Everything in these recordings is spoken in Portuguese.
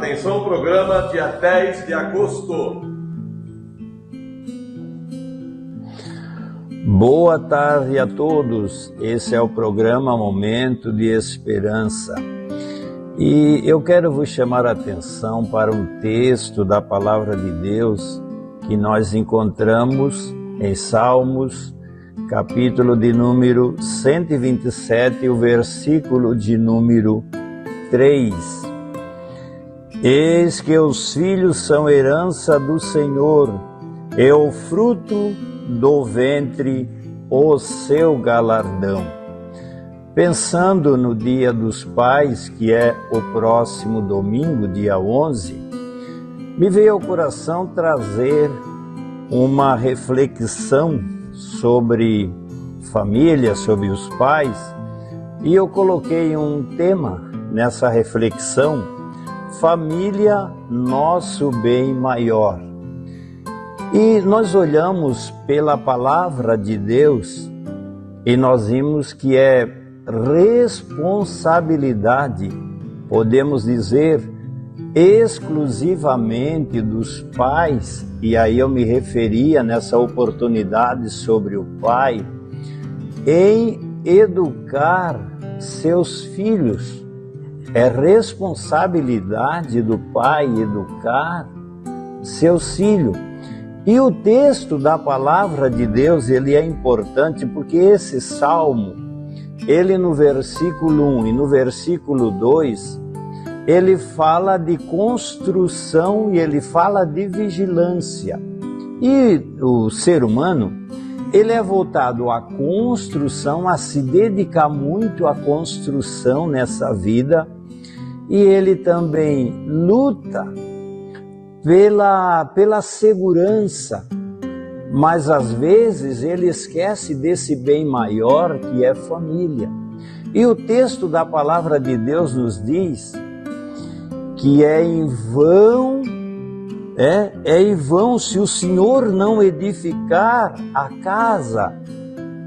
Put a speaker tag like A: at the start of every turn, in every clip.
A: Atenção, programa dia 10 de agosto.
B: Boa tarde a todos. Esse é o programa Momento de Esperança. E eu quero vos chamar a atenção para um texto da Palavra de Deus que nós encontramos em Salmos, capítulo de número 127, o versículo de número 3. Eis que os filhos são herança do Senhor, e o fruto do ventre o seu galardão. Pensando no Dia dos Pais, que é o próximo domingo, dia 11, me veio ao coração trazer uma reflexão sobre família, sobre os pais, e eu coloquei um tema nessa reflexão: família, nosso bem maior. E nós olhamos pela palavra de Deus e nós vimos que é responsabilidade, podemos dizer, exclusivamente dos pais, e aí eu me referia nessa oportunidade sobre o pai, em educar seus filhos. É responsabilidade do pai educar seus filhos. E o texto da palavra de Deus, ele é importante porque esse salmo, ele no versículo 1 e no versículo 2, ele fala de construção e ele fala de vigilância. E o ser humano, ele é voltado à construção, a se dedicar muito à construção nessa vida, e ele também luta pela segurança, mas às vezes ele esquece desse bem maior que é família. E o texto da palavra de Deus nos diz que é em vão se o Senhor não edificar a casa,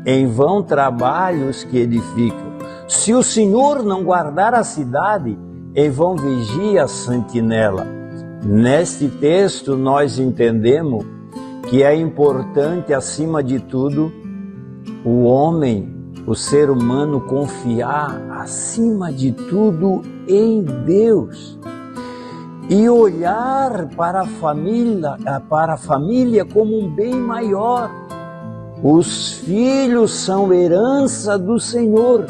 B: em vão trabalhos que edificam. Se o Senhor não guardar a cidade, em vão vigia a sentinela. Neste texto nós entendemos que é importante, acima de tudo, o homem, o ser humano, confiar, acima de tudo, em Deus. E olhar para a família como um bem maior. Os filhos são herança do Senhor.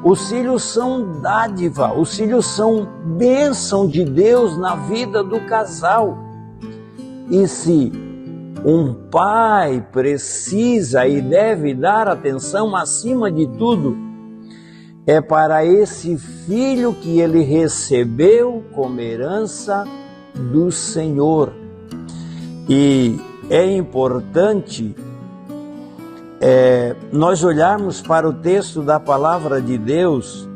B: Os filhos são dádiva, os filhos são bênção de Deus na vida do casal. E se um pai precisa e deve dar atenção acima de tudo, é para esse filho que ele recebeu como herança do Senhor. E é importante nós olharmos para o texto da palavra de Deus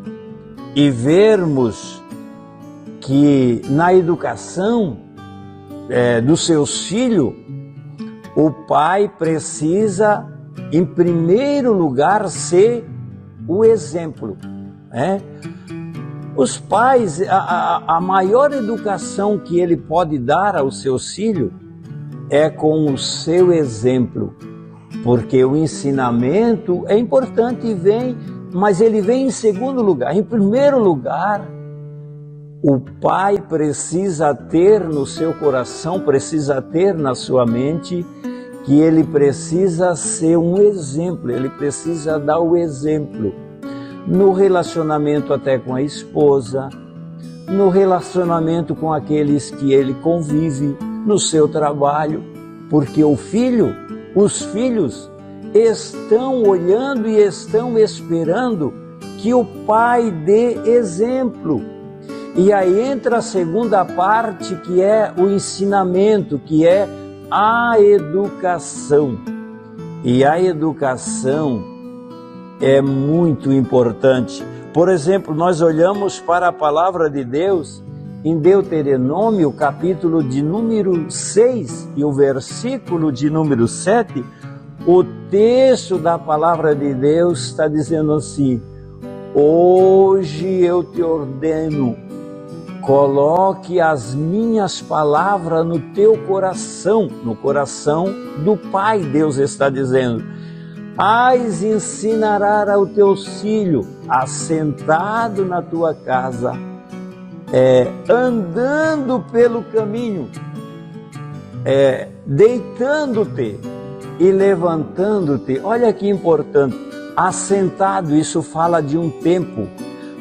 B: e vermos que na educação dos seus filhos, o pai precisa, em primeiro lugar, ser o exemplo. Os pais, a maior educação que ele pode dar aos seus filhos é com o seu exemplo. Porque o ensinamento é importante, mas ele vem em segundo lugar. Em primeiro lugar, o pai precisa ter no seu coração, precisa ter na sua mente, que ele precisa ser um exemplo, ele precisa dar o exemplo no relacionamento até com a esposa, no relacionamento com aqueles que ele convive, no seu trabalho, porque os filhos estão olhando e estão esperando que o pai dê exemplo. E aí entra a segunda parte, que é o ensinamento, que é a educação. E a educação é muito importante. Por exemplo, nós olhamos para a palavra de Deus em Deuteronômio, capítulo de número 6 e o versículo de número 7, o texto da palavra de Deus está dizendo assim: hoje eu te ordeno, Coloque as minhas palavras no teu coração, no coração do Pai, Deus está dizendo. As ensinarás ao teu filho, assentado na tua casa, andando pelo caminho, deitando-te e levantando-te. Olha que importante, assentado, isso fala de um tempo.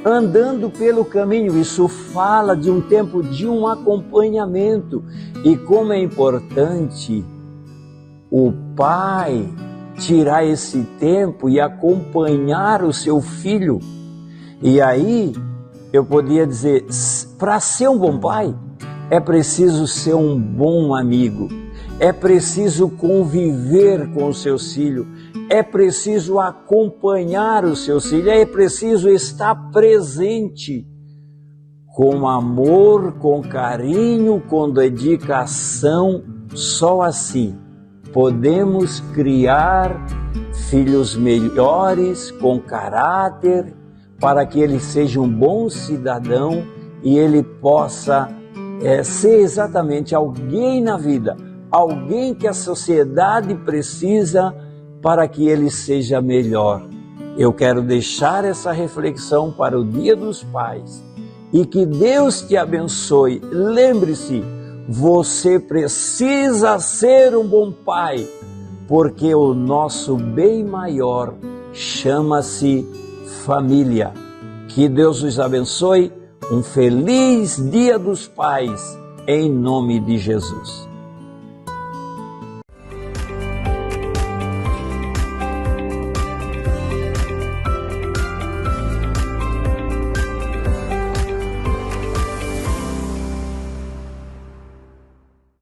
B: Andando pelo caminho, isso fala de um tempo de um acompanhamento. E como é importante o pai tirar esse tempo e acompanhar o seu filho. E aí, eu podia dizer, para ser um bom pai, é preciso ser um bom amigo, é preciso conviver com os seus filhos, é preciso acompanhar os seus filhos, é preciso estar presente com amor, com carinho, com dedicação. Só assim podemos criar filhos melhores, com caráter, para que ele seja um bom cidadão e ele possa ser exatamente alguém na vida, alguém que a sociedade precisa para que ele seja melhor. Eu quero deixar essa reflexão para o Dia dos Pais e que Deus te abençoe. Lembre-se, você precisa ser um bom pai, porque o nosso bem maior chama-se família. Que Deus os abençoe. Um feliz Dia dos Pais, em nome de Jesus.